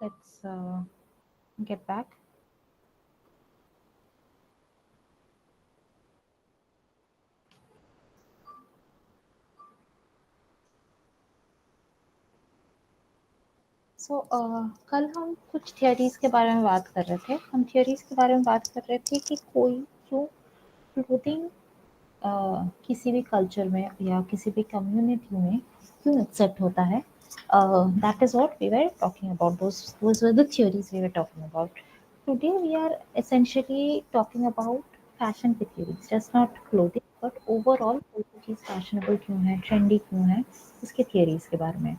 Let's get back. कल हम कुछ थियरीज के बारे में बात कर रहे थे। हम थियरीज के बारे में बात कर रहे थे कि कोई क्यों क्लोथिंग किसी भी कल्चर में या किसी भी कम्युनिटी में क्यों एक्सेप्ट होता है। That is what we were talking about, those were the theories we were talking about. Today we are essentially talking about fashion की theories, just not clothing but overall कोई भी चीज़ फैशनेबल क्यों है, trendy क्यों है, उसके थियरीज के बारे में।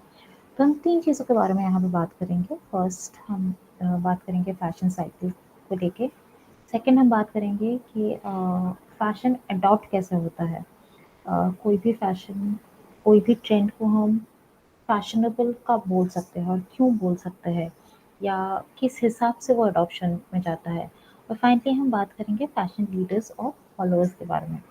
तो हम 3 चीज़ों के बारे में यहाँ पे बात करेंगे। फर्स्ट हम बात करेंगे फैशन साइकिल को लेके। सेकंड हम बात करेंगे कि फैशन अडॉप्ट कैसे होता है। कोई भी फैशन, कोई भी ट्रेंड को हम फैशनेबल कब बोल सकते हैं और क्यों बोल सकते हैं, या किस हिसाब से वो अडॉप्शन में जाता है। और फाइनली हम बात करेंगे फैशन लीडर्स और फॉलोअर्स के बारे में।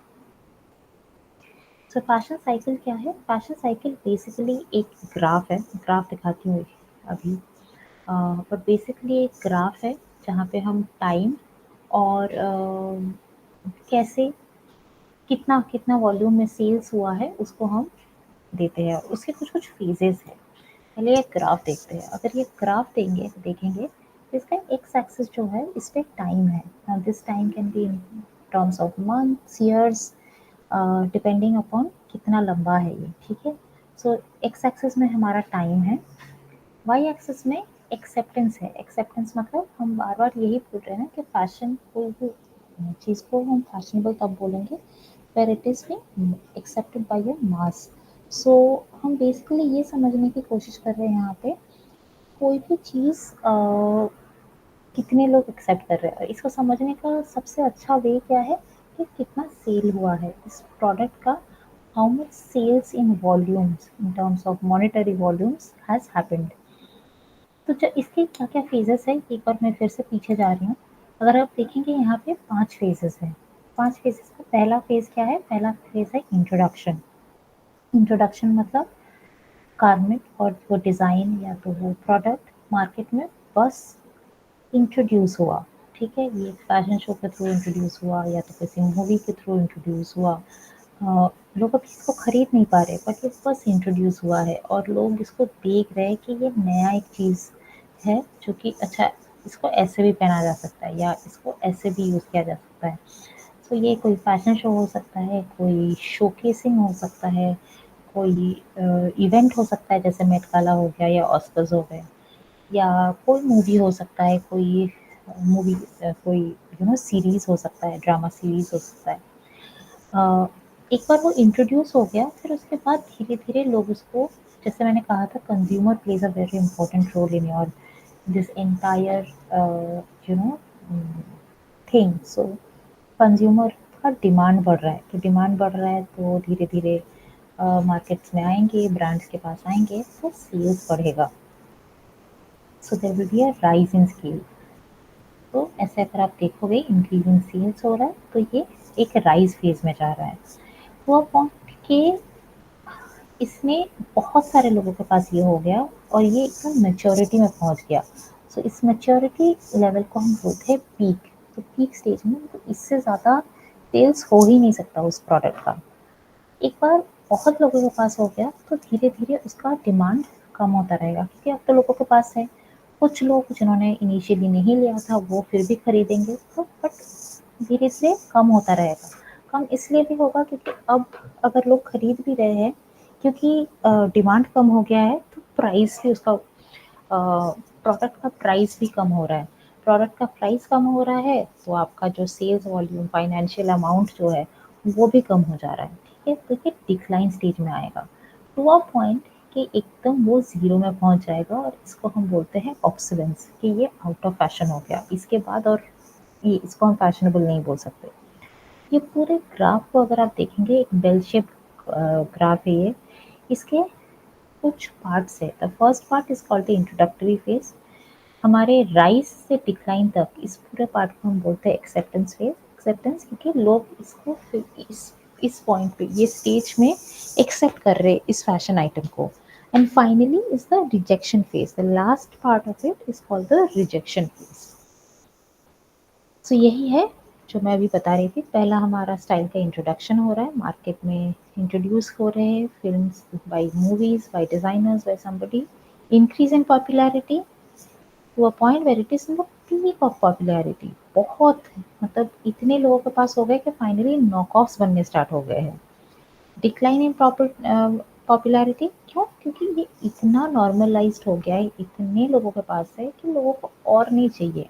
फैशन साइकिल क्या है? फैशन साइकिल बेसिकली एक ग्राफ है। ग्राफ दिखाती हूँ अभी। पर बेसिकली एक ग्राफ है जहाँ पे हम टाइम और कैसे कितना कितना वॉल्यूम में सेल्स हुआ है उसको हम देते हैं। उसके कुछ कुछ फेजेस हैं। पहले एक ग्राफ देखते हैं। अगर ये ग्राफ देखेंगे तो इसका एक्स एक्सिस जो है इस पे टाइम है। Now this time can be in terms of months, years, depending upon कितना लंबा है ये, ठीक है। एक्स एक्सिस में हमारा टाइम है, वाई एक्सिस में एक्सेप्टेंस है। एक्सेप्टेंस मतलब हम बार बार यही बोल रहे हैं ना कि फैशन, कोई भी चीज़ को हम फैशनेबल तब बोलेंगे where it is being accepted by a mass. So हम बेसिकली ये समझने की कोशिश कर रहे हैं यहाँ पे, कोई भी चीज़ कितने लोग एक्सेप्ट कर रहे हैं। और इसको समझने का सबसे अच्छा वे क्या है कि कितना सेल हुआ है इस प्रोडक्ट का, how much sales in volumes, in terms of monetary volumes has happened. तो जो इसके क्या-क्या फ़ेजेज़ हैं, एक बार मैं फिर से पीछे जा रही हूँ। अगर आप देखेंगे यहाँ पे 5 फ़ेजेज़ हैं। 5 फ़ेजेज़ का पहला फ़ेज़ क्या है? पहला फ़ेज़ है इंट्रोडक्शन। इंट्रोडक्शन मतलब गारमेंट और वो डिज़ाइन या तो वो प्रोडक्ट मार्केट में बस इंट्रोड्यूस हुआ, ठीक है? ये फैशन शो के थ्रू इंट्रोड्यूस हुआ या तो किसी मूवी के थ्रू इंट्रोड्यूस हुआ। लोग अभी इसको खरीद नहीं पा रहे बट ये बस इंट्रोड्यूस हुआ है और लोग इसको देख रहे हैं कि ये नया एक चीज़ है जो कि अच्छा, इसको ऐसे भी पहना जा सकता है या इसको ऐसे भी यूज़ किया जा सकता है। ये कोई फैशन शो हो सकता है, कोई शोकेसिंग हो सकता है, कोई इवेंट हो सकता है जैसे मेट गाला हो गया या ऑस्कर्स हो गए, या कोई मूवी हो सकता है, कोई मूवी कोई सीरीज़ हो सकता है, ड्रामा सीरीज़ हो सकता है। अ, एक बार वो इंट्रोड्यूस हो गया फिर उसके बाद धीरे-धीरे लोग उसको, जैसे मैंने कहा था, consumer plays a very important role in your this entire you know thing. Consumer का डिमांड बढ़ रहा है, तो डिमांड बढ़ रहा है तो धीरे-धीरे मार्केट्स में आएँगे, ब्रांड्स के पास आएँगे तो सेल्स बढ़ेगा। There will be a rise in scale. तो ऐसे अगर आप देखोगे इंक्रीजिंग सेल्स हो रहा है तो ये एक राइज़ फेज़ में जा रहा है। हुआ पॉइंट कि इसमें बहुत सारे लोगों के पास ये हो गया और ये एकदम मैच्योरिटी में पहुँच गया। इस मैच्योरिटी लेवल को हम बोलते हैं पीक। तो पीक स्टेज में तो इससे ज़्यादा सेल्स हो ही नहीं सकता उस प्रोडक्ट का। एक बार बहुत लोगों के पास हो गया तो धीरे-धीरे उसका डिमांड कम होता रहेगा क्योंकि अब तो लोगों के पास है। कुछ लोग जिन्होंने इनिशियली नहीं लिया था वो फिर भी खरीदेंगे, तो बट धीरे-धीरे कम होता रहेगा। कम इसलिए भी होगा क्योंकि अब अगर लोग खरीद भी रहे हैं, क्योंकि डिमांड कम हो गया है तो प्राइस भी उसका, प्रोडक्ट का प्राइस भी कम हो रहा है। प्रोडक्ट का प्राइस कम हो रहा है तो आपका जो सेल्स वॉल्यूम, फाइनेंशियल अमाउंट जो है वो भी कम हो जा रहा है, ठीक है? तो ये डिक्लाइन स्टेज में आएगा टू अ पॉइंट कि एकदम वो ज़ीरो में पहुँच जाएगा और इसको हम बोलते हैं ऑब्सोलेंस, कि ये आउट ऑफ फैशन हो गया। इसके बाद और ये इसको हम फैशनेबल नहीं बोल सकते। ये पूरे ग्राफ को अगर आप देखेंगे, एक बेल शेप्ड ग्राफ है ये। इसके कुछ पार्ट्स है। The first part is called the introductory phase. हमारे राइज से डिक्लाइन तक इस पूरे पार्ट को हम बोलते हैं एक्सेप्टेंस फेज। एक्सेप्टेंस क्योंकि लोग इसको इस पॉइंट पे, ये स्टेज में एक्सेप्ट कर रहे हैं इस फैशन आइटम को। And finally is the rejection phase. The last part of it is called the rejection phase. सो यही है जो मैं अभी बता रही थी। पहला हमारा स्टाइल का इंट्रोडक्शन हो रहा है, मार्केट में इंट्रोड्यूस हो रहे हैं films, by movies, by designers, by somebody, increase in popularity to a point where it is in the peak of popularity. बहुत, मतलब इतने लोगों के पास हो गए कि फाइनली नॉक ऑफ्स बनने स्टार्ट हो गए हैं। डिक्लाइन इन पॉपुलैरिटी, क्यों? क्योंकि ये इतना नॉर्मलाइज्ड हो गया है, इतने लोगों के पास है कि लोगों को और नहीं चाहिए।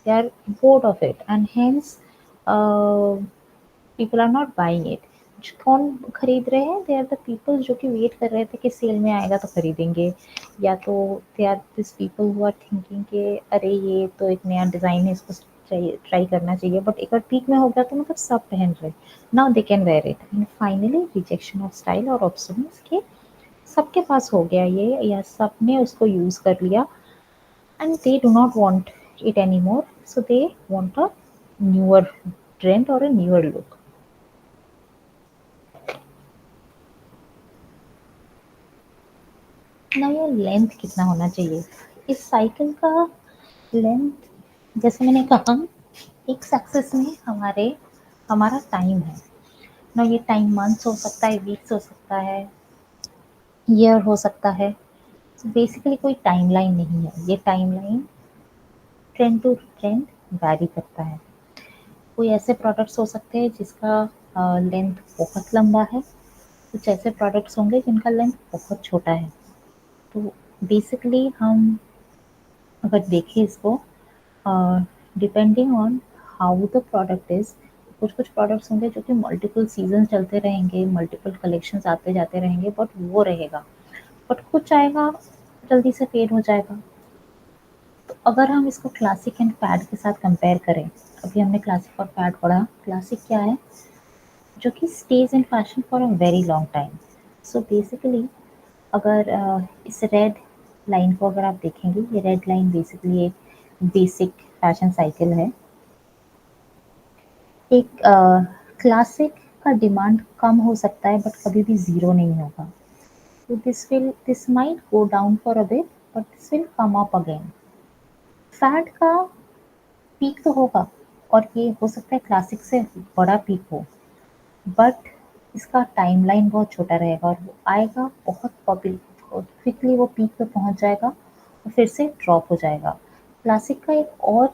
They are bored of it and hence people are not buying it. कौन खरीद रहे हैं? दे आर द पीपल जो कि वेट कर रहे थे कि सेल में आएगा तो खरीदेंगे, या तो they are this people who are thinking कि अरे ये तो एक नया डिज़ाइन है, इसको ट्राई करना चाहिए, बट एक बार पीक में हो गया तो मतलब सब पहन रहे, now they can wear it. And finally rejection of style और ऑब्सोलेंस के सबके पास हो गया ये, या सबने उसको यूज़ कर लिया, and they do not want it anymore, so they want a newer trend or a newer look. ना ये लेंथ कितना होना चाहिए इस साइकिल का? लेंथ, जैसे मैंने कहा, एक सक्सेस में हमारा टाइम है ना। ये टाइम मंथ्स हो सकता है, वीक्स हो सकता है, ईयर हो सकता है। बेसिकली कोई टाइमलाइन नहीं है, ये timeline trend to trend vary करता है। कोई ऐसे प्रोडक्ट्स हो सकते हैं जिसका लेंथ बहुत लंबा है, कुछ ऐसे प्रोडक्ट्स होंगे जिनका लेंथ बहुत छोटा है। तो बेसिकली हम अगर देखें इसको, depending on how the product is, कुछ-कुछ प्रोडक्ट्स होंगे जो कि मल्टीपल सीज़न चलते रहेंगे, मल्टीपल कलेक्शंस आते जाते रहेंगे, बट वो रहेगा। बट कुछ आएगा, जल्दी से फेड हो जाएगा। तो अगर हम इसको क्लासिक एंड फैड के साथ कंपेयर करें, अभी हमने क्लासिक और फैड पढ़ा। क्लासिक क्या है? जो कि stage in fashion for a very long time. So basically अगर इस रेड लाइन को अगर आप देखेंगे, ये रेड लाइन बेसिकली एक बेसिक फैशन साइकिल है। एक क्लासिक का डिमांड कम हो सकता है बट कभी भी ज़ीरो नहीं होगा। तो this might go down for a bit, but this will come up again. Fad का पीक तो होगा, और ये हो सकता है क्लासिक से बड़ा पीक हो, बट इसका टाइमलाइन बहुत छोटा रहेगा और वो आएगा बहुत क्विकली, वो पीक पे पहुंच जाएगा और फिर से ड्रॉप हो जाएगा। क्लासिक का एक और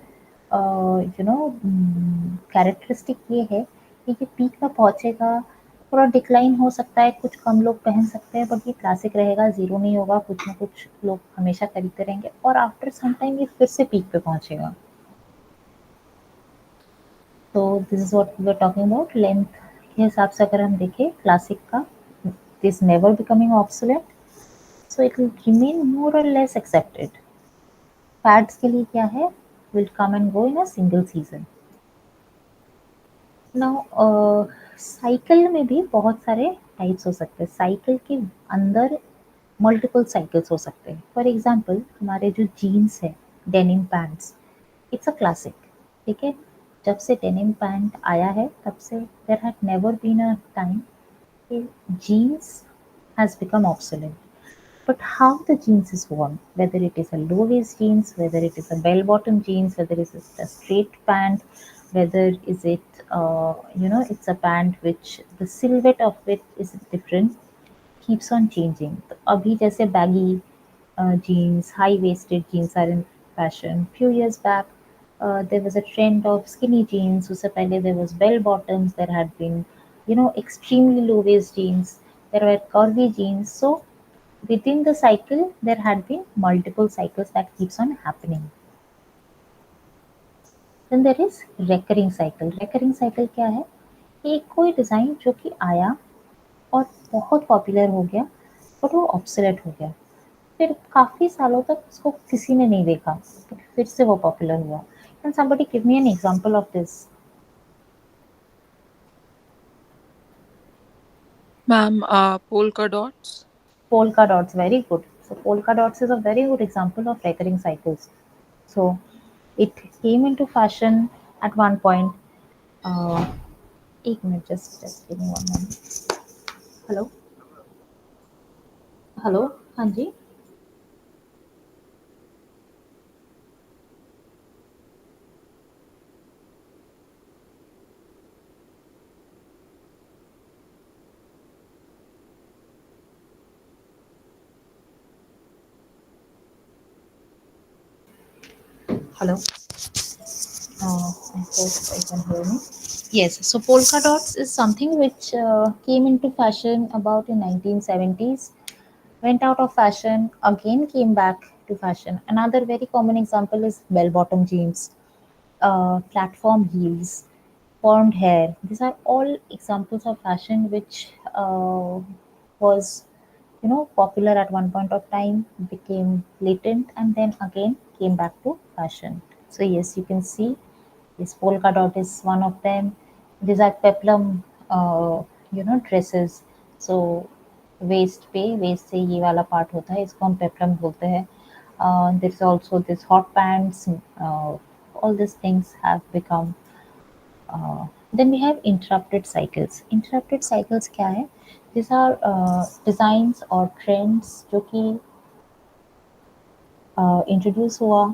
कैरेक्टरिस्टिक ये है कि ये पीक पे पहुंचेगा, थोड़ा डिक्लाइन हो सकता है, कुछ कम लोग पहन सकते हैं, बट ये क्लासिक रहेगा, ज़ीरो नहीं होगा, कुछ ना कुछ लोग हमेशा खरीदते रहेंगे और आफ्टर सम टाइम ये फिर से पीक पे पहुंचेगा। तो this is what we are talking about length के हिसाब से। अगर हम देखें क्लासिक का, this never becoming obsolete, so it will remain more और लेस एक्सेप्टेड। फैड्स के लिए क्या है? Will come and go in a single season. Now cycle में भी बहुत सारे टाइप्स हो सकते हैं। साइकिल के अंदर मल्टीपल साइकिल्स हो सकते हैं। फॉर एग्जांपल हमारे जो जीन्स है, denim pants, it's a classic. ठीक है, जब से डेनिम पैंट आया है तब से there had never been a time jeans has become obsolete. But how the jeans is worn, whether it is a low waist jeans, whether it is a bell bottom jeans, whether it is a straight pant, whether is it it's a pant which the silhouette of it is different, keeps on changing. तो अभी जैसे baggy jeans, high waisted jeans are in fashion. Few years back there was a trend of skinny jeans. उससे पहले there was bell bottoms. There had been extremely low waist jeans. There were curvy jeans. So within the cycle there had been multiple cycles that keeps on happening. Then there is recurring cycle. Recurring cycle क्या है? एक कोई design जो कि आया और बहुत popular हो गया, बट वो ऑब्सोलेट हो गया, फिर काफ़ी सालों तक उसको किसी ने नहीं देखा, बट फिर से वो पॉपुलर हुआ। Can somebody give me an example of this? Ma'am, polka dots. Polka dots, very good. So polka dots is a very good example of recurring cycles. So it came into fashion at one point. uh, एक minute, just give me one moment. Hello, hello. हाँ जी। Hello. I hope I can hear me. Yes, so polka dots is something which came into fashion about in 1970s, went out of fashion, again came back to fashion. Another very common example is bell-bottom jeans, platform heels, formed hair. These are all examples of fashion which was, popular at one point of time, became latent, and then again came back to fashion. So yes, you can see this polka dot is one of them. These are peplum, dresses. So west से ये वाला part होता है, इसको हम peplum बोलते हैं. There is also this hot pants. All these things have become. Then we have interrupted cycles. Interrupted cycles क्या है? These are designs or trends जो कि इंट्रोड्यूस हुआ,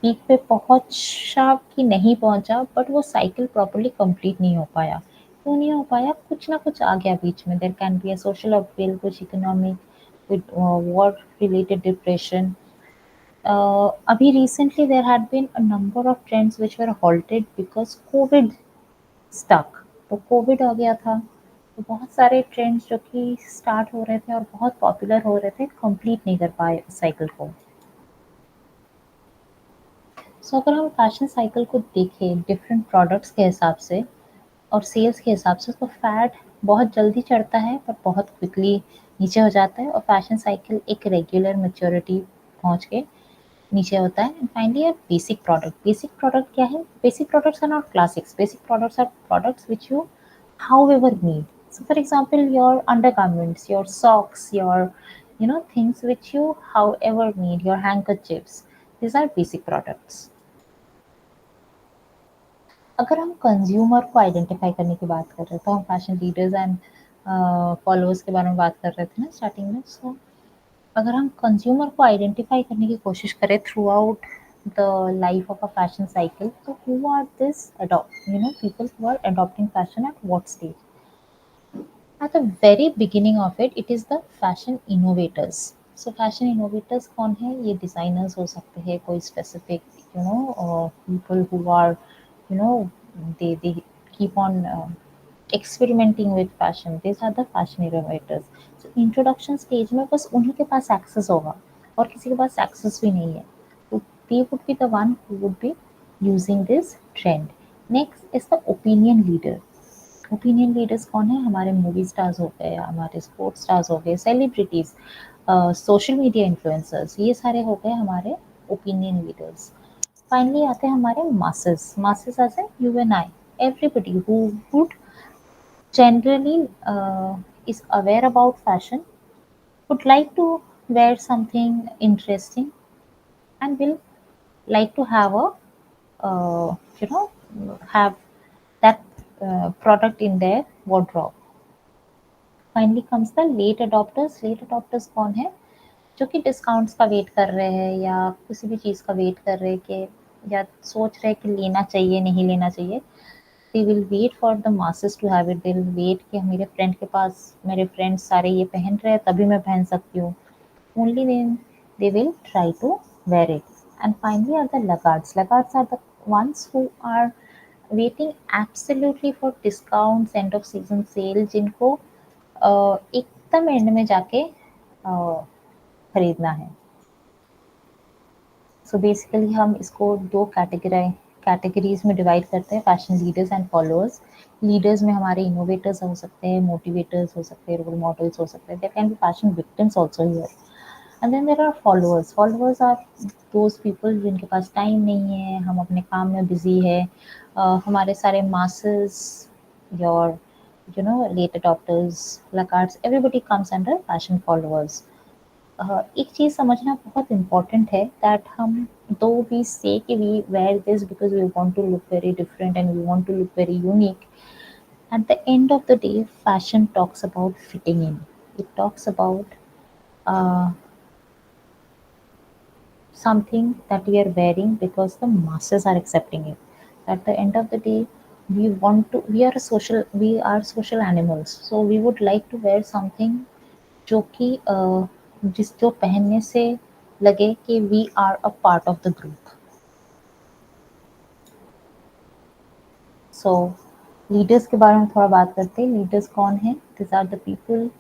पीक पे पहुंचा कि नहीं पहुंचा, बट वो साइकिल प्रॉपर्ली कंप्लीट नहीं हो पाया. क्यों नहीं हो पाया? कुछ ना कुछ आ गया बीच में. There can be a social appeal, कुछ economic, with war related depression. अभी recently there had been a number of trends which were halted because COVID stuck. तो कोविड आ गया था, तो बहुत सारे ट्रेंड्स जो कि स्टार्ट हो रहे थे और बहुत पॉपुलर हो रहे थे, कंप्लीट नहीं कर पाए साइकिल को. सो अगर हम फैशन साइकिल को देखें डिफरेंट प्रोडक्ट्स के हिसाब से और सेल्स के हिसाब से, तो फैट बहुत जल्दी चढ़ता है पर बहुत क्विकली नीचे हो जाता है, और फैशन साइकिल एक रेगुलर मैच्योरिटी पहुंच के नीचे होता है. एंड फाइनली है बेसिक प्रोडक्ट क्या है? Basic products are not classics. Basic products are products which you however need. So for example, your undergarments, your socks, your things which you however need, your handkerchiefs, these are basic products. अगर हम consumer को identify करने की बात कर रहे हैं, तो हम फैशन लीडर्स एंड फॉलोअर्स के बारे में बात कर रहे थे ना स्टार्टिंग में. सो अगर हम कंज्यूमर को आइडेंटिफाई करने की कोशिश करें throughout the life of a fashion cycle, तो who are this adopt people who are adopting fashion at what stage? At the very beginning of it is the fashion innovators. So fashion innovators कौन है? ये designers हो सकते हैं, कोई specific people who are you know they keep on experimenting with fashion. These are the fashion innovators. So introduction stage में बस उन्हीं के पास access होगा और किसी के पास access भी नहीं है. So they would be the one who would be using this trend. Next is the opinion leader. Opinion leaders कौन है? हमारे मूवी स्टार्स हो गए, हमारे स्पोर्ट्स स्टार्स हो गए, सेलिब्रिटीज, सोशल मीडिया इन्फ्लुएंसर्स, ये सारे हो गए हमारे ओपिनियन लीडर्स. फाइनली आते हैं हमारे masses. Masses as a you and I, everybody who would generally is aware about fashion, would like to wear something interesting, and will like to have a uh, you know have that product in their wardrobe. Finally comes the late adopters. Late adopters कौन है? जो कि discounts का wait कर रहे हैं या किसी भी चीज़ का वेट कर रहे हैं कि या सोच रहे हैं कि लेना चाहिए नहीं लेना चाहिए. They will wait for the masses to have it. They will wait कि मेरे फ्रेंड के पास मेरे फ्रेंड्स सारे ये पहन रहे हैं तभी मैं पहन सकती हूँ. Only then they will try to wear it. And finally are the laggards. Laggards are the ones who are waiting absolutely for discounts, end of season sale, जिनको एकदम एंड में जाके खरीदना है. सो बेसिकली हम इसको दो कैटेगरीज में डिवाइड करते हैं, fashion leaders and followers. Leaders में हमारे इनोवेटर्स हो सकते हैं, मोटिवेटर्स हो सकते हैं, रोल मॉडल्स हो सकते हैं. There can be fashion victims also here. And then there are followers. Followers are those people जिनके पास टाइम नहीं है, हम अपने काम में बिजी है. हमारे सारे masses, your late adopters, laggards, everybody comes under fashion followers. एक चीज़ समझना बहुत इम्पोर्टेंट है दैट हम दो वी से कि we wear this because we want to look very different and we want to look very unique. At the end of the day fashion talks about fitting in. It talks about something that we are wearing because the masses are accepting it. At the end of the day, we are social animals, so we would like to wear something जो कि जिस जो पहनने से लगे कि we are a part of the group. So leaders के बारे में थोड़ा बात करते हैं. लीडर्स कौन है? This are the people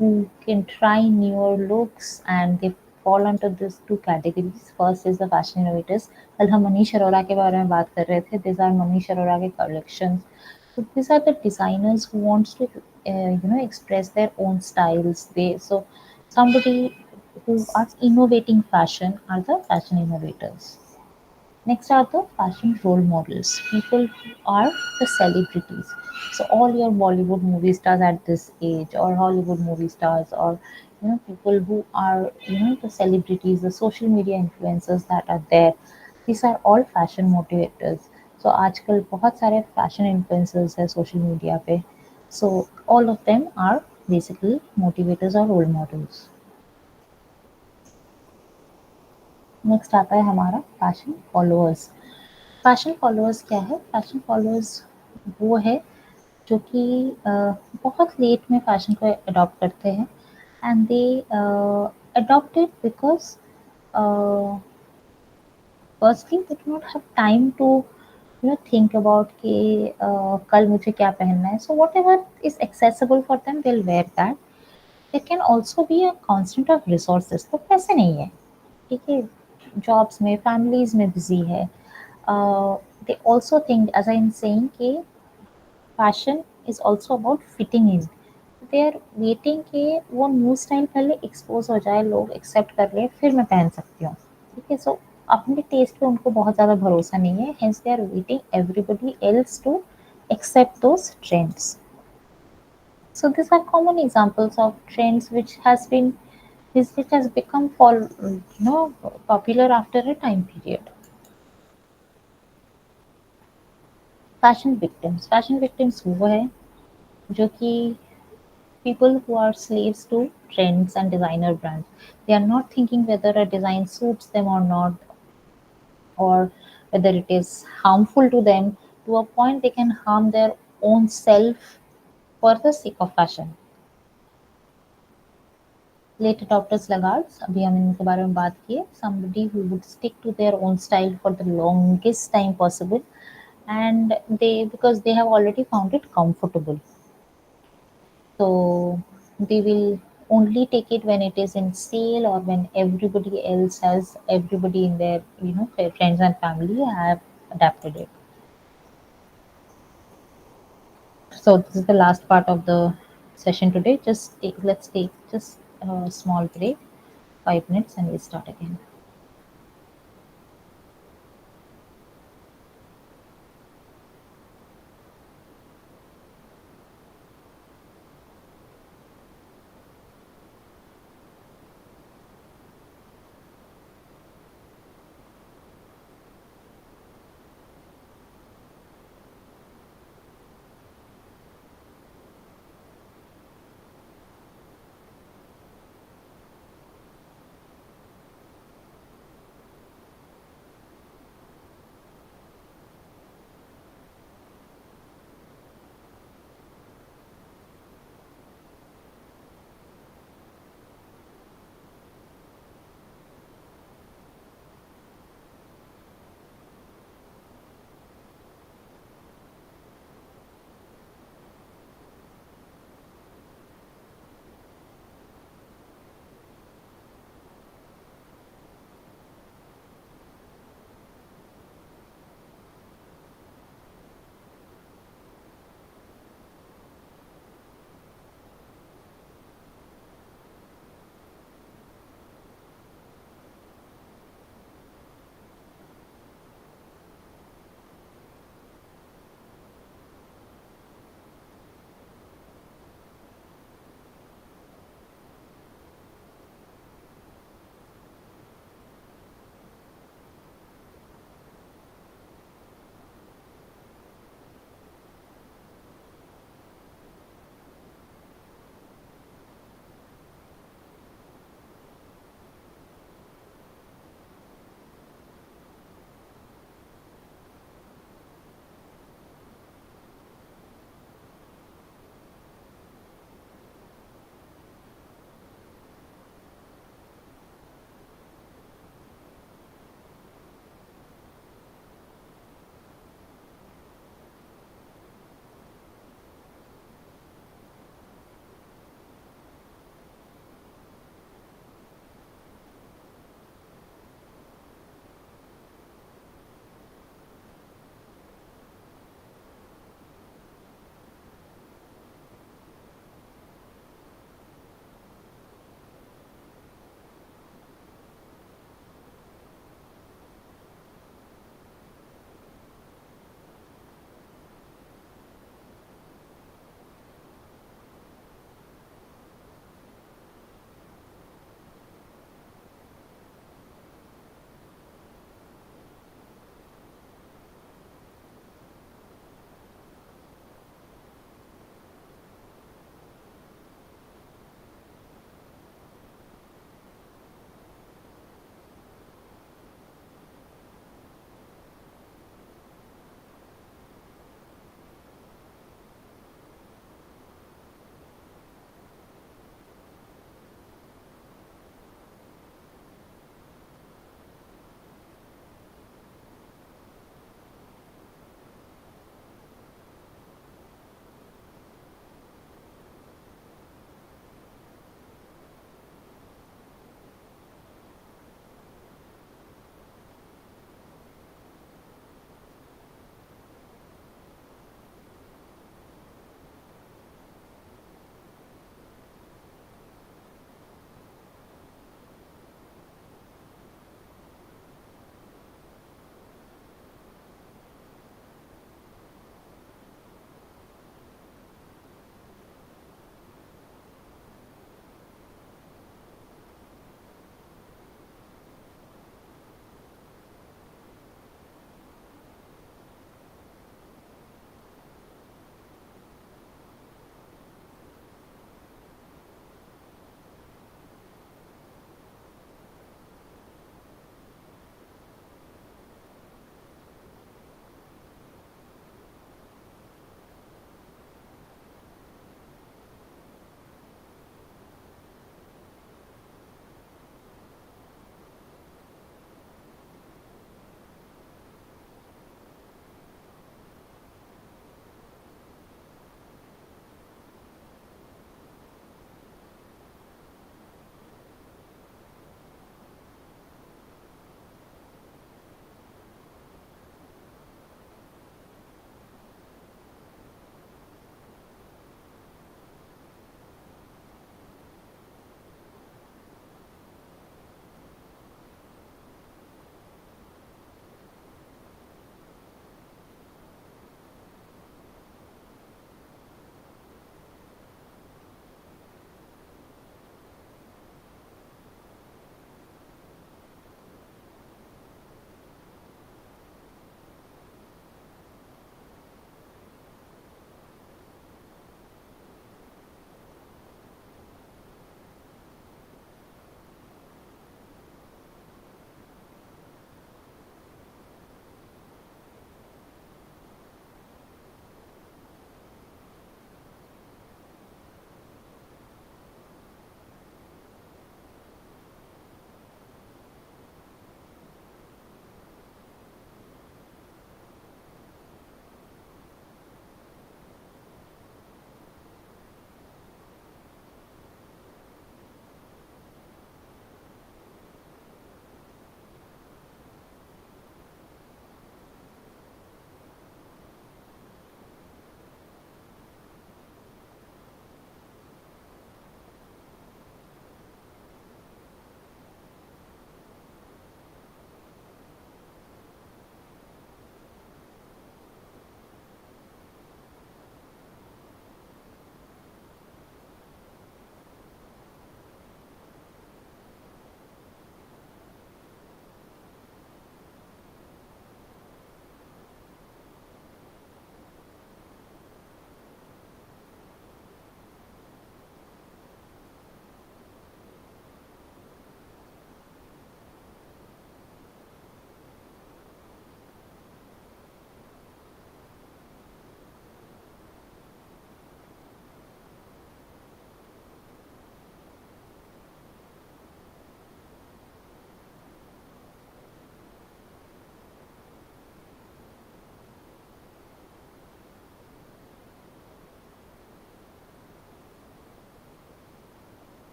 who can try newer looks, and they fall under this two categories. First is the fashion innovators. कल हम मनीष अरोड़ा के बारे में बात कर रहे थे. These are मनीष अरोड़ा के collections. So these are the designers who wants to express their own styles. Somebody who are innovating fashion are the fashion innovators. Next are the fashion role models, people who are the celebrities. So all your Bollywood movie stars at this age, or Hollywood movie stars, or people who are the celebrities, the social media influencers that are there. These are all fashion motivators. So आजकल बहुत सारे fashion influencers है social media पे. So all of them are basically motivators or role models. Next आता है हमारा fashion followers. Fashion followers क्या है? फैशन फॉलोअर्स वो है जो कि बहुत लेट में फैशन को अडॉप्ट करते हैं, and they adopt it because firstly they do not have time to think about कि कल मुझे क्या पहनना है. So whatever is accessible for them they will wear that. It can also be a constant of resources. तो पैसे नहीं है, ठीक है, जॉब्स में, फैमिलीज में बिजी है. They also think, as I'm saying, कि fashion is also about fitting in. They are waiting कि वो न्यू स्टाइल पहले एक्सपोज हो जाए, लोग एक्सेप्ट कर ले, फिर मैं पहन सकती हूँ. ठीक है, सो अपने टेस्ट पे उनको बहुत ज़्यादा भरोसा नहीं है. Hence they are waiting everybody else to accept those trends. So these are common examples of trends which has become popular after a time period. Fashion victims वो है जो कि people who are slaves to trends and designer brands. They are not thinking whether a design suits them or not, or whether it is harmful to them. To a point, they can harm their own self for the sake of fashion. Late adopters laggards, अभी हम इनके बारे में बात किए. Somebody who would stick to their own style for the longest time possible, and because they have already found it comfortable. So they will only take it when it is in sale, or when everybody in their friends and family have adapted it. So this is the last part of the session today. Let's take just a small break, 5 minutes, and we'll start again.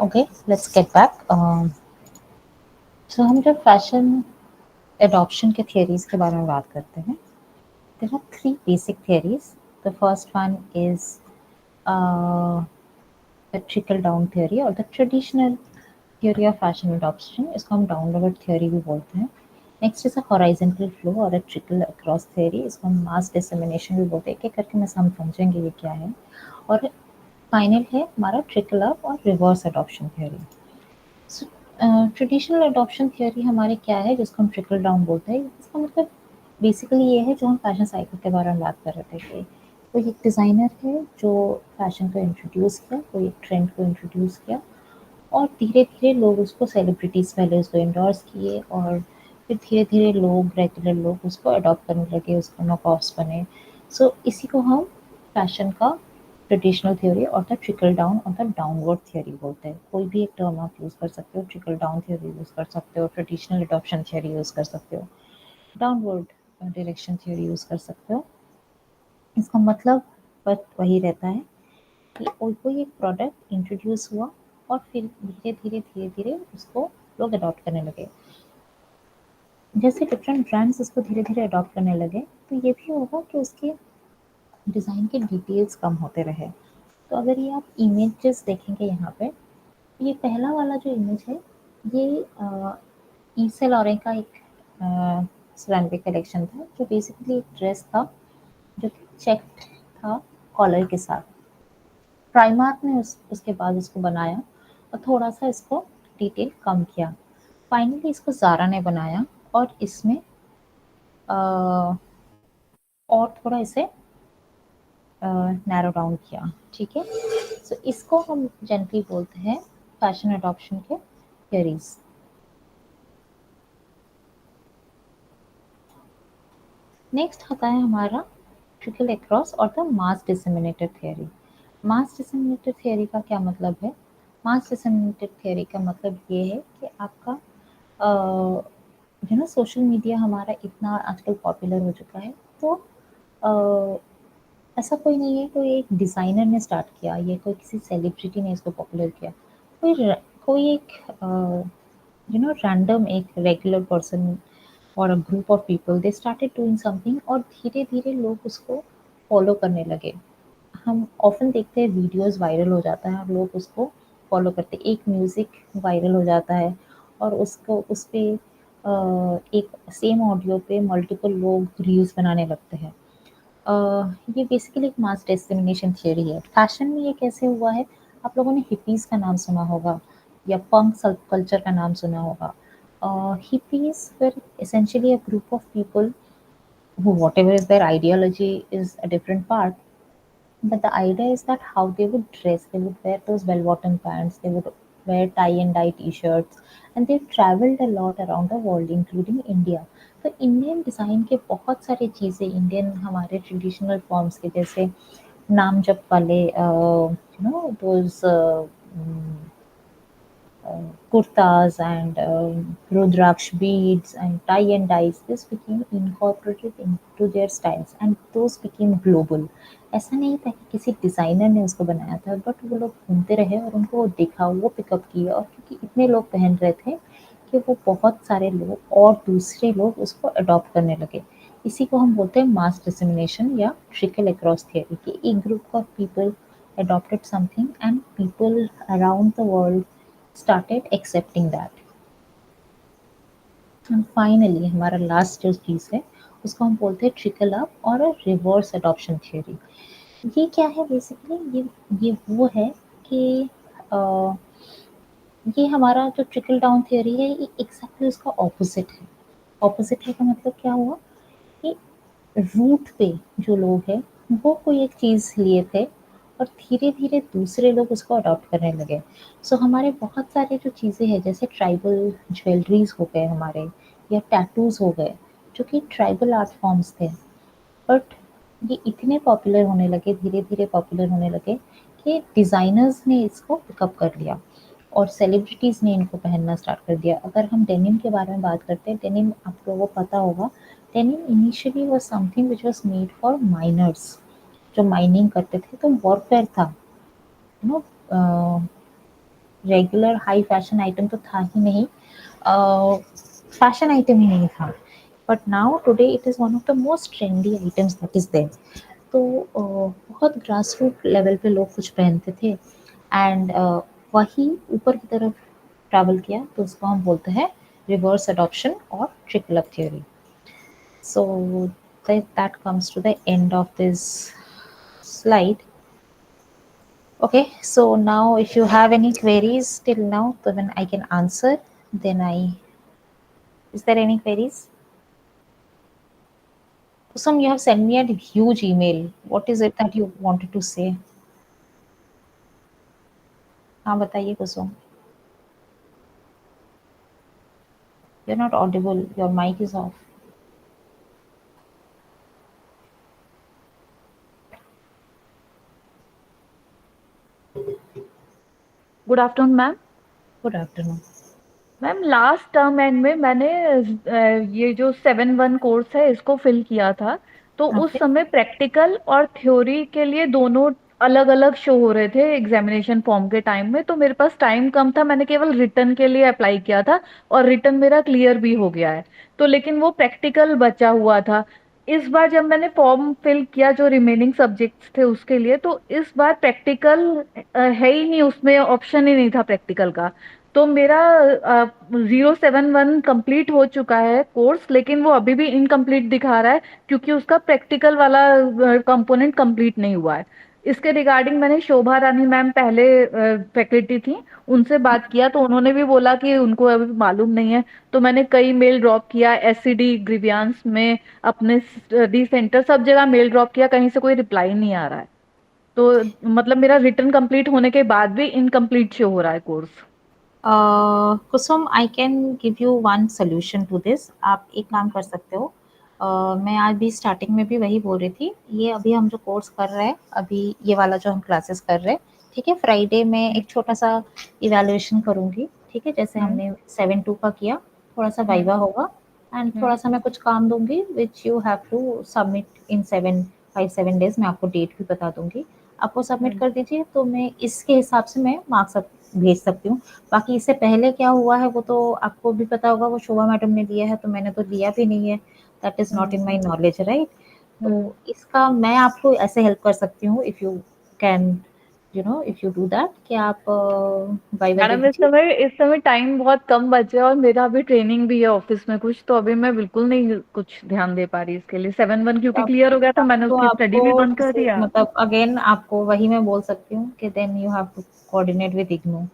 Okay, let's get back. So हम जब fashion adoption के theories के बारे में बात करते हैं, there are three basic theories. The first one is the trickle down theory और the traditional theory of fashion adoption, इसको हम डाउनवर्ड थियरी भी बोलते हैं। Next is a horizontal flow और अ ट्रिकल अक्रॉस थियरी, इसको हम मास डिसेमिनेशन भी बोलते हैं। एक एक करके मैं हम समझेंगे ये क्या है। और फाइनल है हमारा ट्रिकल अप और रिवर्स अडॉप्शन थियरी। सो ट्रेडिशनल अडॉप्शन थियरी हमारे क्या है, जिसको हम ट्रिकल डाउन बोलते हैं। इसका मतलब बेसिकली ये है जो हम फैशन साइकिल के बारे में बात कर रहे थे कि कोई एक डिज़ाइनर है जो फैशन को इंट्रोड्यूस किया, कोई एक ट्रेंड को इंट्रोड्यूस किया, और धीरे-धीरे लोग उसको, सेलिब्रिटीज़ पहले उसको एंडोर्स किए, और फिर धीरे-धीरे लोग, रेगुलर लोग उसको अडॉप्ट करने लगे, उसको नॉकऑफ्स बने। सो इसी को हम फैशन का ट्रेडिशनल थ्योरी और द ट्रिकल डाउन और द डाउनवर्ड थ्योरी बोलते हैं। कोई भी एक टर्म आप यूज़ कर सकते हो, ट्रिकल डाउन थ्योरी यूज़ कर सकते हो, ट्रेडिशनल अडॉप्शन थ्योरी यूज़ कर सकते हो, डाउनवर्ड डायरेक्शन थ्योरी यूज़ कर सकते हो। इसका मतलब बस वही रहता है कि कोई एक प्रोडक्ट इंट्रोड्यूस हुआ और फिर धीरे-धीरे उसको लोग अडॉप्ट करने लगे। जैसे डिफरेंट ब्रांड्स इसको धीरे-धीरे अडॉप्ट करने लगे, तो ये भी होगा कि उसके डिज़ाइन के डिटेल्स कम होते रहे। तो अगर ये आप इमेजेस देखेंगे यहाँ पे, ये पहला वाला जो इमेज है, ये ई से लॉरेन का एक रनवे कलेक्शन था, जो बेसिकली एक ड्रेस था जो कि चेक्ड था कॉलर के साथ। प्राइमार्क ने उसके बाद उसको बनाया और थोड़ा सा इसको डिटेल कम किया। फाइनली इसको ज़ारा ने बनाया और इसमें अ, और थोड़ा इसे नैरो डाउन किया। ठीक है, सो इसको हम जनरली बोलते हैं फैशन अडॉप्शन के थियरीज। नेक्स्ट आता है हमारा ट्रिकल अक्रॉस और the mass disseminated theory. Mass disseminated theory का क्या मतलब है? मास डिसेमिनेटेड थियरी का मतलब ये है कि आपका सोशल मीडिया हमारा इतना आजकल पॉपुलर हो चुका है, तो अ, ऐसा कोई नहीं है कोई एक डिज़ाइनर ने स्टार्ट किया, या कोई किसी सेलिब्रिटी ने इसको पॉपुलर किया। कोई एक रैंडम एक रेगुलर पर्सन और अ group of people, they started doing something, और धीरे-धीरे लोग उसको फॉलो करने लगे। हम ऑफ़न देखते हैं वीडियोज़ वायरल हो जाता है और लोग उसको फ़ॉलो करते हैं। एक म्यूज़िक वायरल हो जाता है और उसको उसपे एक सेम ऑडियो पे मल्टीपल लोग रील्स बनाने लगते हैं। अ, ये बेसिकली एक मास डिस्क्रिमिनेशन थियरी है। फैशन में ये कैसे हुआ है? आप लोगों ने हिप्पीज़ का नाम सुना होगा या पंक सब कल्चर का नाम सुना होगा। Hippies were essentially a group of people who, whatever is their ideology, is a different part. But the idea is that how they would dress, they would wear those bell-bottom pants, they would wear tie and dye t-shirts, and they traveled a lot around the world, including India. तो Indian design के बहुत सारी चीज़ें, Indian हमारे traditional forms के, जैसे नाम जप वाले those kurtas and Rudraksh beads and tie and dyes, this became incorporated into their styles and those became global. ऐसा नहीं था कि किसी डिज़ाइनर ने उसको बनाया था, बट वो लोग घूमते रहे और उनको वो दिखा, वो पिकअप किया, और क्योंकि इतने लोग पहन रहे थे कि वो बहुत सारे लोग और दूसरे लोग उसको अडॉप्ट करने लगे। इसी को हम बोलते हैं मास डिसेमिनेशन या ट्रिकल अक्रॉस थियरी, कि एक group of people adopted something and people around the world started accepting that. And finally हमारा लास्ट जो चीज़ है, उसको हम बोलते हैं ट्रिकल अप और रिवर्स अडॉप्शन थ्योरी। ये क्या है बेसिकली? ये वो है कि अ, ये हमारा जो ट्रिकल डाउन थ्योरी है, ये एग्जैक्टली उसका ऑपोजिट है। ऑपोजिट है का मतलब क्या हुआ कि रूट पे जो लोग हैं, वो कोई एक चीज़ लिए थे और धीरे-धीरे दूसरे लोग उसको अडॉप्ट करने लगे। सो हमारे बहुत सारे जो चीज़ें हैं, जैसे ट्राइबल ज्वेलरीज़ हो गए हमारे, या टैटूज़ हो गए, जो कि ट्राइबल आर्ट फॉर्म्स थे। बट ये इतने पॉपुलर होने लगे, धीरे-धीरे पॉपुलर होने लगे कि डिज़ाइनर्स ने इसको पिकअप कर लिया और सेलिब्रिटीज़ ने इनको पहनना स्टार्ट कर दिया। अगर हम डेनिम के बारे में बात करते हैं, डेनिम आप लोगों को पता होगा, denim initially was something which was made for miners, जो माइनिंग करते थे, तो वॉरफेयर था। You know a, regular high fashion item तो था ही नहीं, फैशन आइटम ही नहीं था, but now today it is one of the most trendy items that is there. तो बहुत ग्रास रूट लेवल पे लोग कुछ पहनते थे, एंड वही ऊपर की तरफ ट्रैवल किया, तो उसको हम बोलते हैं रिवर्स अडॉप्शन और trickle up theory. So that comes to the end of this slide. Okay, so now if you have any queries till now, so then I can answer. Then is there any queries? Kusum, you have sent me a huge email. What is it that you wanted to say? हाँ बताइए कुसुम. You're not audible. Your mic is off. Good afternoon ma'am. Good afternoon. Ma'am last term and में मैंने ये जो 7-1 course है इसको fill किया था, तो उस Okay. समय प्रैक्टिकल और थ्योरी के लिए दोनों अलग अलग शो हो रहे थे एग्जामिनेशन फॉर्म के टाइम में। तो मेरे पास टाइम कम था, मैंने केवल रिटर्न के लिए अप्लाई किया था और रिटर्न मेरा क्लियर भी हो गया है। तो लेकिन वो प्रैक्टिकल बचा हुआ था। इस बार जब मैंने फॉर्म फिल किया जो रिमेनिंग सब्जेक्ट्स थे उसके लिए, तो इस बार प्रैक्टिकल है ही नहीं, उसमें ऑप्शन ही नहीं था प्रैक्टिकल का। तो मेरा 071 कंप्लीट हो चुका है कोर्स, लेकिन वो अभी भी इनकम्प्लीट दिखा रहा है क्योंकि उसका प्रैक्टिकल वाला कंपोनेंट कंप्लीट नहीं हुआ है। इसके रिगार्डिंग मैंने शोभा रानी मैम पहले फैकल्टी थी, उनसे बात किया तो उन्होंने भी बोला कि उनको अभी मालूम नहीं है। तो मैंने कई मेल ड्रॉप किया, एससीडी ग्रीवियांस में, अपने स्टडी सेंटर, सब जगह मेल ड्रॉप किया, कहीं से कोई रिप्लाई नहीं आ रहा है। तो मतलब मेरा रिटर्न कंप्लीट होने के बाद भी इनकम्प्लीट शो हो रहा है course. Kusum, I can give you one solution to this. आप एक काम कर सकते हो। मैं आज भी स्टार्टिंग में भी वही बोल रही थी, ये अभी हम जो कोर्स कर रहे हैं, अभी ये वाला जो हम क्लासेस कर रहे हैं, ठीक है, फ्राइडे में एक छोटा सा इवैल्यूएशन करूँगी, ठीक है, जैसे हम्म। हमने 7-2 का किया, थोड़ा सा हम्म। वाइवा होगा, एंड हम्म। थोड़ा सा मैं कुछ काम दूंगी which you have to submit in 5-7 days. मैं आपको डेट भी बता दूंगी, आप वो सबमिट हम्म। कर दीजिए, तो मैं इसके हिसाब से मैं मार्क्स भेज सकती हूँ। बाकी इससे पहले क्या हुआ है वो तो आपको भी पता होगा, वो शोभा मैडम ने दिया है तो मैंने तो लिया भी नहीं है, that is not in hmm. My knowledge, right. Hmm. तो इसका मैं आपको ऐसे हेल्प कर सकती हूँ, if you can, if you do that, कि आप वाइवा दे मैडम दीजिए। इस समय टाइम बहुत कम बचे है और मेरा अभी ट्रेनिंग भी है ऑफिस में कुछ, तो अभी मैं बिल्कुल नहीं कुछ ध्यान दे पा रही इसके लिए। 7-1 क्योंकि तब क्लियर हो गया था, तब मैंने तो उसकी स्टडी आपको भी बंद कर किसी, दिया। मतलब अगेन आपको वही मैं बोल सकती हूँ कि then you have to coordinate with IGNOU,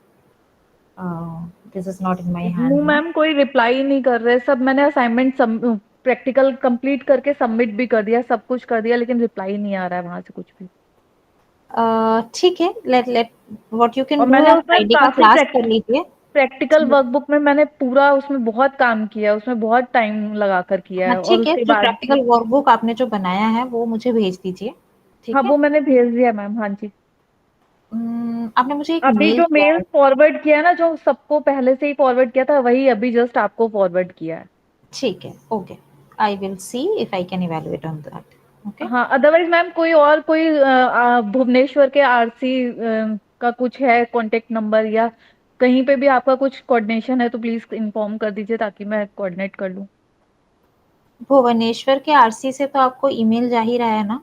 this is not in my IGNOU hand now. Ma'am कोई रिप्लाई नहीं कर रहे, सब मैंने असाइनमेंट प्रैक्टिकल कंप्लीट करके सबमिट भी कर दिया, सब कुछ कर दिया, लेकिन रिप्लाई नहीं आ रहा है वहां से कुछ भी। ठीक है, let let what you can और डू, मैंने आप उसमें फ्राइडे का काफी क्लास कर लीजिए। प्रैक्टिकल वर्कबुक में मैंने पूरा उसमें बहुत काम किया है, उसमें बहुत टाइम लगा कर किया हाँ, है, और ठीक है, उसके जो बाद प्रैक्टिकल वर्कबुक आपने जो बनाया है वो मुझे भेज दीजिए, हाँ ठीक है। वो मैंने भेज दिया मैम। हाँ जी। आपने मुझे एक अभी मेल जो किया मेल है। फॉरवर्ड किया है ना, जो सबको पहले से ही फॉरवर्ड किया था, वही अभी जस्ट आपको फॉरवर्ड किया है। ठीक है, okay, I will see if I can evaluate on that. Okay. हाँ अदरवाइज मैम कोई और कोई भुवनेश्वर के आरसी का कुछ है कांटेक्ट नंबर, या कहीं पे भी आपका कुछ कोऑर्डिनेशन है तो प्लीज इन्फॉर्म कर दीजिए ताकि मैं कोऑर्डिनेट कर लूँ। भुवनेश्वर के आरसी से तो आपको ईमेल जा ही रहा है ना।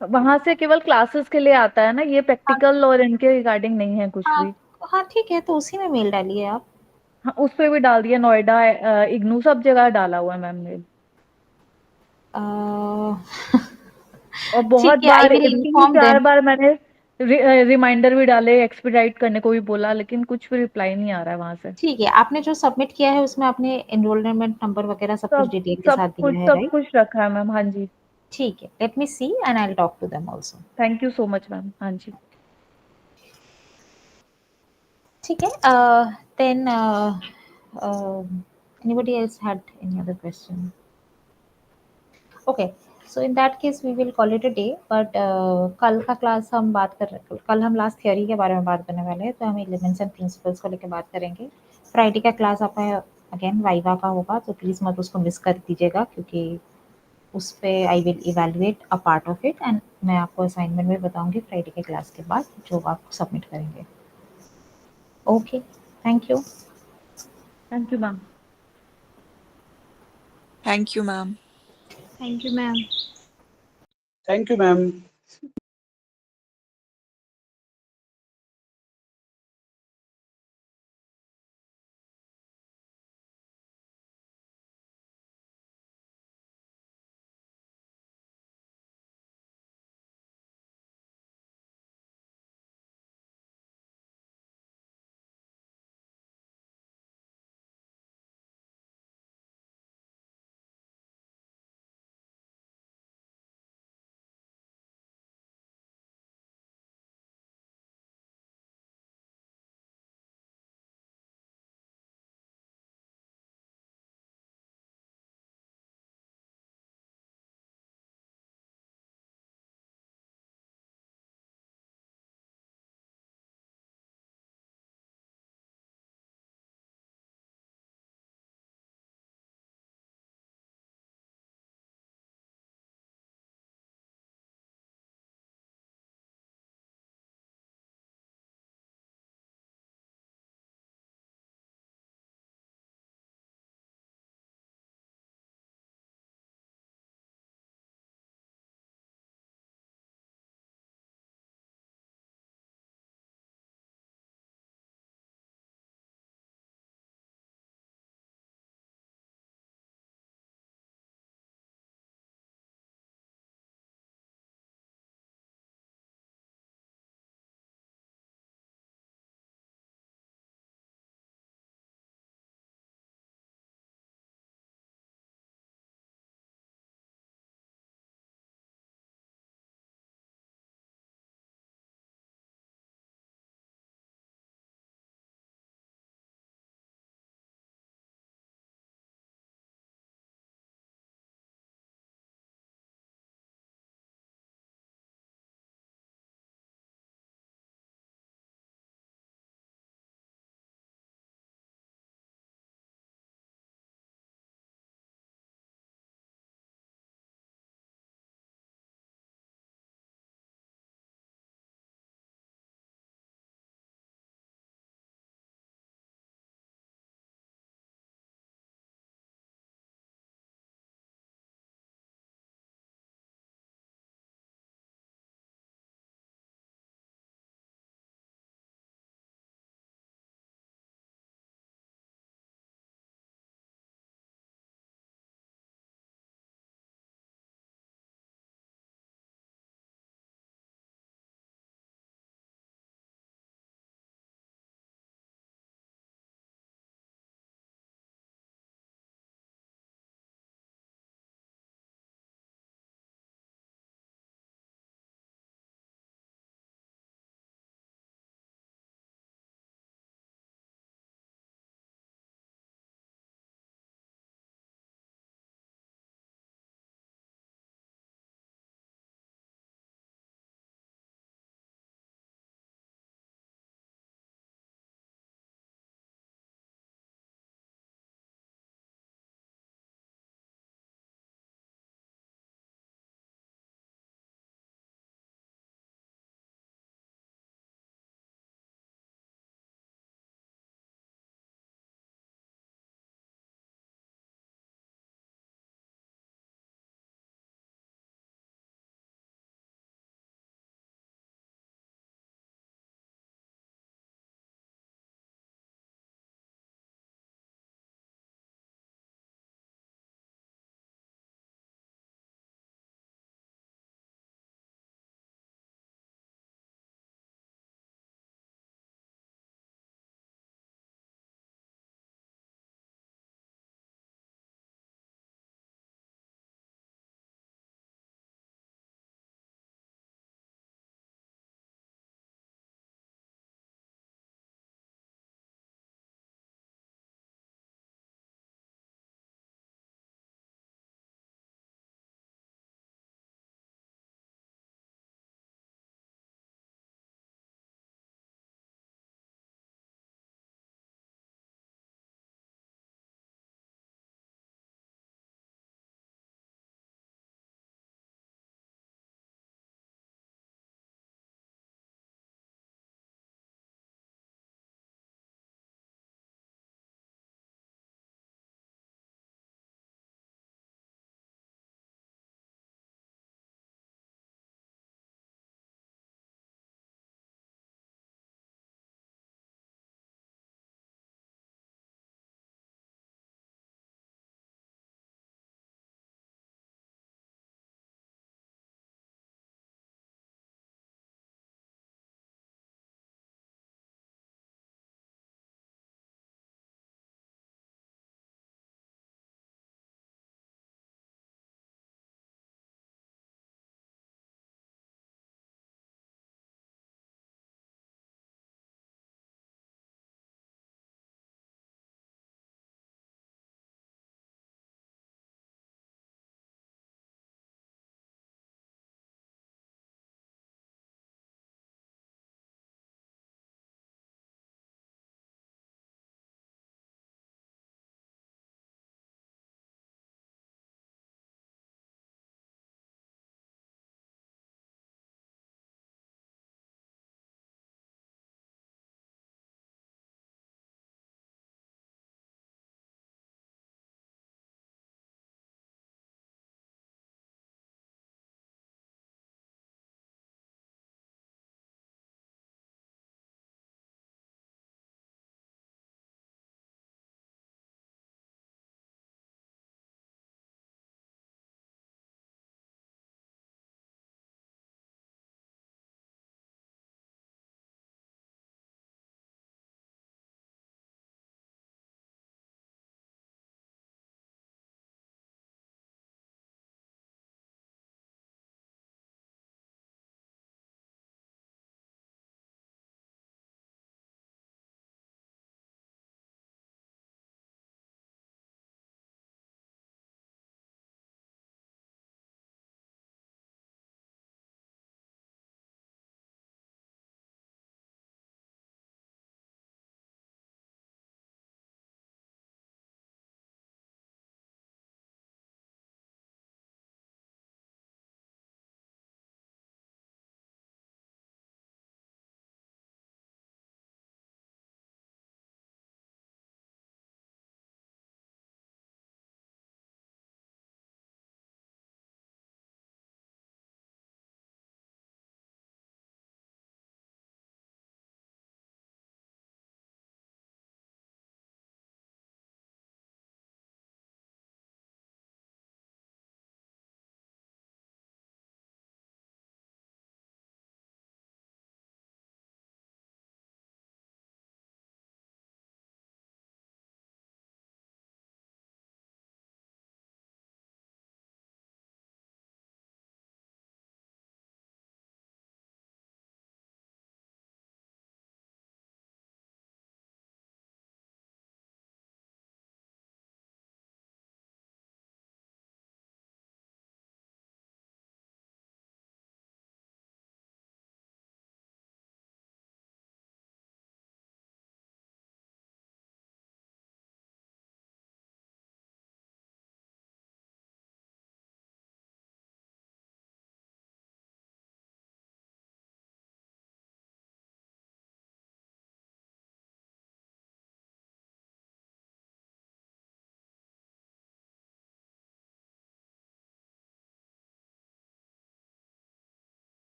वहां से केवल क्लासेस के लिए आता है ना, ये हाँ, प्रैक्टिकल और इनके रिगार्डिंग नहीं है कुछ हाँ, भी। हाँ, ठीक है, तो उसी में मेल डालिए आप। हाँ उस पे भी डाल दिया, नोएडा इग्नू सब जगह डाला हुआ है मैम मेल। अ, और ठीक बहुत है, आई बार, विल तीन इन्फॉर्म चार देम। बार मैंने रिमाइंडर भी डाले, एक्सपीडाइट करने को भी बोला, लेकिन कुछ भी रिप्लाई नहीं आ रहा है वहां से। ठीक है, आपने जो सबमिट किया है उसमें आपने एनरोलमेंट नंबर वगैरह सब कुछ सब डिटेल के सब साथ कुछ दिया है, सब राइट। कुछ रखा है मैम। हाँ जी। ठीक है, let me see and I will talk to them also. Thank you so much ma'am. हाँ जी। ठीक है, then anybody else had any other question? Okay, so in that case we will call it a day, but कल का class हम बात कर रहे हैं, कल हम लास्ट थियोरी के बारे में बात करने वाले हैं, तो हम एलिमेंट्स एंड प्रिंसिपल्स को लेकर बात करेंगे। फ्राइडे का क्लास आपका अगेन वाइवा का होगा, तो प्लीज़ मत उसको मिस कर दीजिएगा, क्योंकि उस पे I will evaluate a part of it, and मैं आपको असाइनमेंट में बताऊंगी फ्राइडे के क्लास के बाद जो आप सबमिट करेंगे। Okay, thank you. Thank you ma'am. Thank you, ma'am. Thank you, ma'am. Thank you, ma'am.